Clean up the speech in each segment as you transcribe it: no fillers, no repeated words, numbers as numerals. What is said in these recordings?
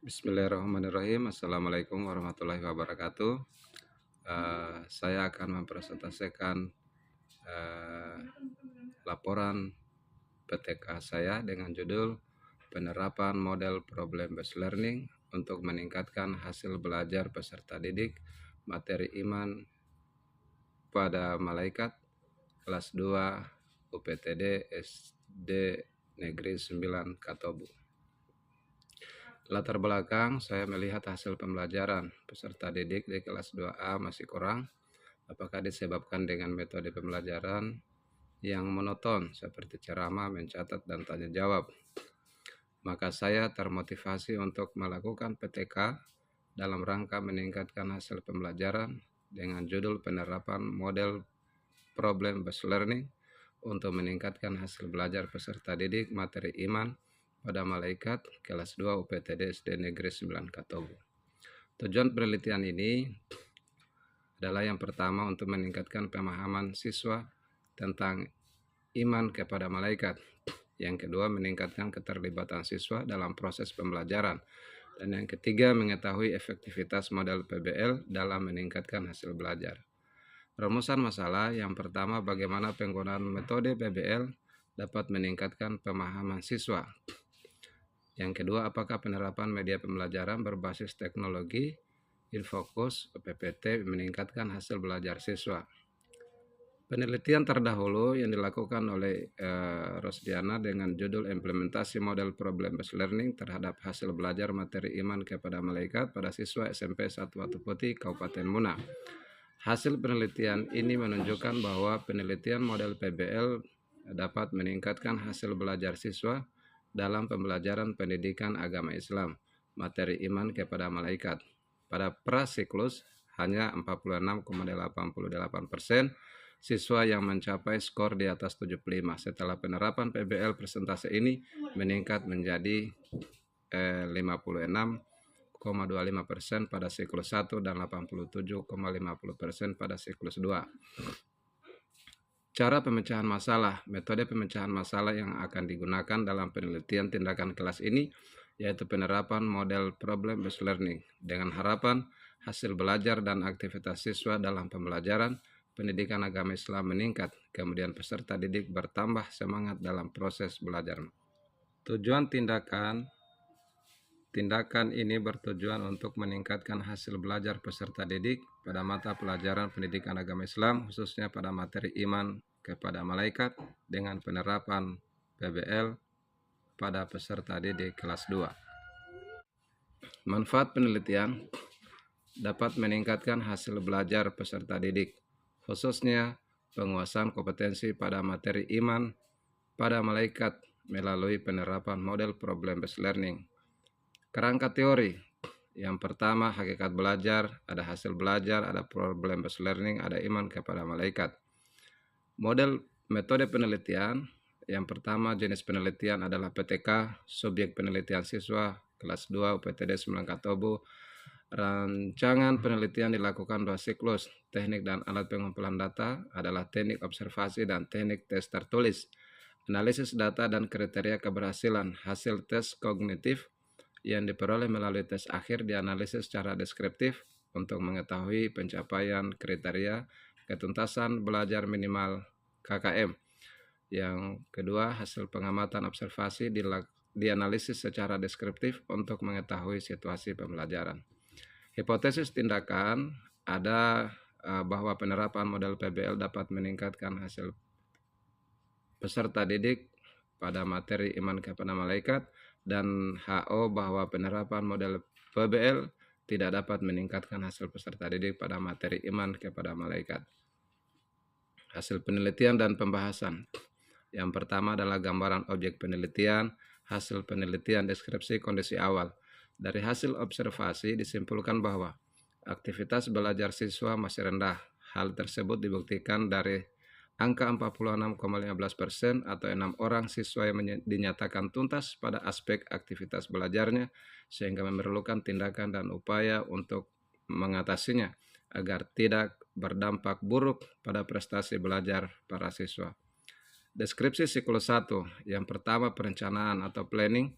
Bismillahirrahmanirrahim. Assalamualaikum warahmatullahi wabarakatuh. Saya akan mempresentasikan laporan PTK saya dengan judul penerapan model problem based learning untuk meningkatkan hasil belajar peserta didik materi iman pada malaikat kelas 2 UPTD SD Negeri 9 Katobu. Latar belakang, saya melihat hasil pembelajaran peserta didik di kelas 2A masih kurang. Apakah disebabkan dengan metode pembelajaran yang monoton seperti ceramah, mencatat, dan tanya jawab? Maka saya termotivasi untuk melakukan PTK dalam rangka meningkatkan hasil pembelajaran dengan judul penerapan model problem based learning untuk meningkatkan hasil belajar peserta didik materi iman pada malaikat kelas 2 UPTD SD Negeri 9 Katobu. Tujuan penelitian ini adalah yang pertama untuk meningkatkan pemahaman siswa tentang iman kepada malaikat. Yang kedua, meningkatkan keterlibatan siswa dalam proses pembelajaran. Dan yang ketiga, mengetahui efektivitas model PBL dalam meningkatkan hasil belajar. Rumusan masalah yang pertama, bagaimana penggunaan metode PBL dapat meningkatkan pemahaman siswa. Yang kedua, apakah penerapan media pembelajaran berbasis teknologi Infokus PPT meningkatkan hasil belajar siswa. Penelitian terdahulu yang dilakukan oleh Rosdiana dengan judul implementasi model problem based learning terhadap hasil belajar materi iman kepada malaikat pada siswa SMP 1 Watu Putih, Kabupaten Muna. Hasil penelitian ini menunjukkan bahwa penelitian model PBL dapat meningkatkan hasil belajar siswa dalam pembelajaran pendidikan agama Islam, materi iman kepada malaikat. Pada prasiklus, hanya 46,88% siswa yang mencapai skor di atas 75. Setelah penerapan PBL, persentase ini meningkat menjadi 56,25% pada siklus 1 dan 87,50% pada siklus 2. Cara pemecahan masalah, metode pemecahan masalah yang akan digunakan dalam penelitian tindakan kelas ini yaitu penerapan model problem based learning dengan harapan hasil belajar dan aktivitas siswa dalam pembelajaran pendidikan agama Islam meningkat, kemudian peserta didik bertambah semangat dalam proses belajar. Tujuan tindakan ini bertujuan untuk meningkatkan hasil belajar peserta didik pada mata pelajaran pendidikan agama Islam, khususnya pada materi iman kepada malaikat dengan penerapan PBL pada peserta didik kelas 2. Manfaat penelitian dapat meningkatkan hasil belajar peserta didik, khususnya penguasaan kompetensi pada materi iman pada malaikat melalui penerapan model problem based learning. Kerangka teori, yang pertama hakikat belajar, ada hasil belajar, ada problem based learning, ada iman kepada malaikat. Metode penelitian, yang pertama jenis penelitian adalah PTK, subjek penelitian siswa kelas 2 UPTD 9 Katobu. Rancangan penelitian dilakukan 2 siklus. Teknik dan alat pengumpulan data adalah teknik observasi dan teknik tes tertulis. Analisis data dan kriteria keberhasilan, hasil tes kognitif yang diperoleh melalui tes akhir dianalisis secara deskriptif untuk mengetahui pencapaian kriteria ketuntasan belajar minimal KKM. Yang kedua, hasil pengamatan observasi dianalisis secara deskriptif untuk mengetahui situasi pembelajaran. Hipotesis tindakan ada bahwa penerapan model PBL dapat meningkatkan hasil peserta didik pada materi iman kepada malaikat, dan HO bahwa penerapan model PBL tidak dapat meningkatkan hasil peserta didik pada materi iman kepada malaikat. Hasil penelitian dan pembahasan. Yang pertama adalah gambaran objek penelitian, hasil penelitian, deskripsi kondisi awal. Dari hasil observasi disimpulkan bahwa aktivitas belajar siswa masih rendah. Hal tersebut dibuktikan dari angka 46,15% atau 6 orang siswa yang dinyatakan tuntas pada aspek aktivitas belajarnya sehingga memerlukan tindakan dan upaya untuk mengatasinya agar tidak berdampak buruk pada prestasi belajar para siswa. Deskripsi siklus 1, yang pertama perencanaan atau planning,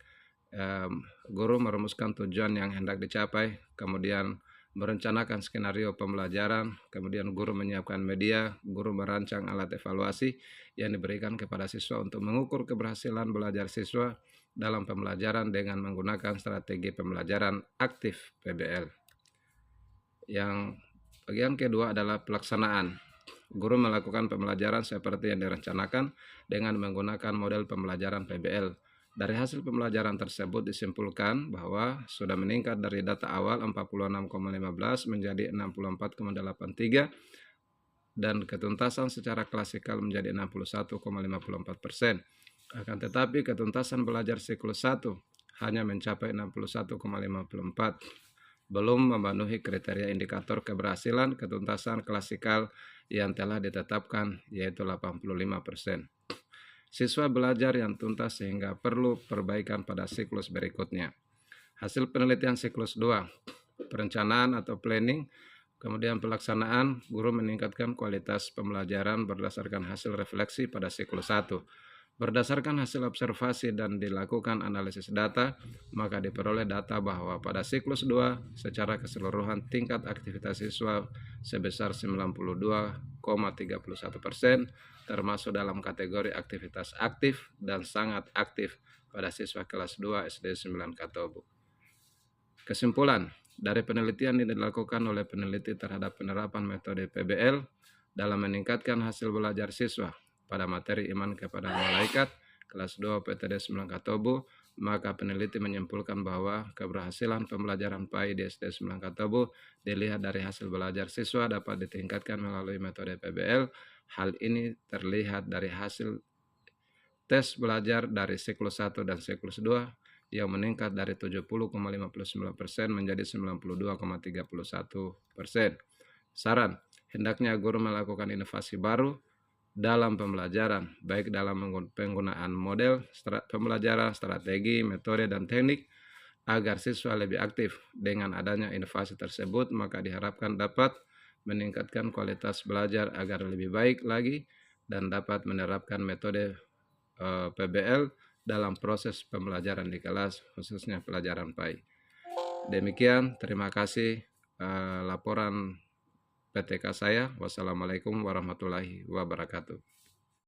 Guru merumuskan tujuan yang hendak dicapai, kemudian merencanakan skenario pembelajaran, kemudian guru menyiapkan media, guru merancang alat evaluasi yang diberikan kepada siswa untuk mengukur keberhasilan belajar siswa dalam pembelajaran dengan menggunakan strategi pembelajaran aktif PBL. Yang bagian kedua adalah pelaksanaan. Guru melakukan pembelajaran seperti yang direncanakan dengan menggunakan model pembelajaran PBL. Dari hasil pembelajaran tersebut disimpulkan bahwa sudah meningkat dari data awal 46,15 menjadi 64,83 dan ketuntasan secara klasikal menjadi 61,54%. Akan tetapi ketuntasan belajar siklus 1 hanya mencapai 61,54, belum memenuhi kriteria indikator keberhasilan ketuntasan klasikal yang telah ditetapkan, yaitu 85%. Siswa belajar yang tuntas sehingga perlu perbaikan pada siklus berikutnya. Hasil penelitian siklus 2, perencanaan atau planning, kemudian pelaksanaan, guru meningkatkan kualitas pembelajaran berdasarkan hasil refleksi pada siklus 1. Berdasarkan hasil observasi dan dilakukan analisis data, maka diperoleh data bahwa pada siklus 2 secara keseluruhan tingkat aktivitas siswa sebesar 92,31%, termasuk dalam kategori aktivitas aktif dan sangat aktif pada siswa kelas 2 SD 9 Katobu. Kesimpulan, dari penelitian yang dilakukan oleh peneliti terhadap penerapan metode PBL dalam meningkatkan hasil belajar siswa pada materi iman kepada malaikat kelas 2 PTD 9 Katobu, maka peneliti menyimpulkan bahwa keberhasilan pembelajaran PAI di SD 9 Katobu dilihat dari hasil belajar siswa dapat ditingkatkan melalui metode PBL. Hal ini terlihat dari hasil tes belajar dari siklus 1 dan siklus 2 yang meningkat dari 70,59% menjadi 92,31%. Saran, hendaknya guru melakukan inovasi baru dalam pembelajaran, baik dalam penggunaan model pembelajaran, strategi, metode, dan teknik, agar siswa lebih aktif. Dengan adanya inovasi tersebut, maka diharapkan dapat meningkatkan kualitas belajar agar lebih baik lagi dan dapat menerapkan metode PBL dalam proses pembelajaran di kelas, khususnya pelajaran PAI. Demikian, terima kasih laporan PTK saya. Wassalamualaikum warahmatullahi wabarakatuh.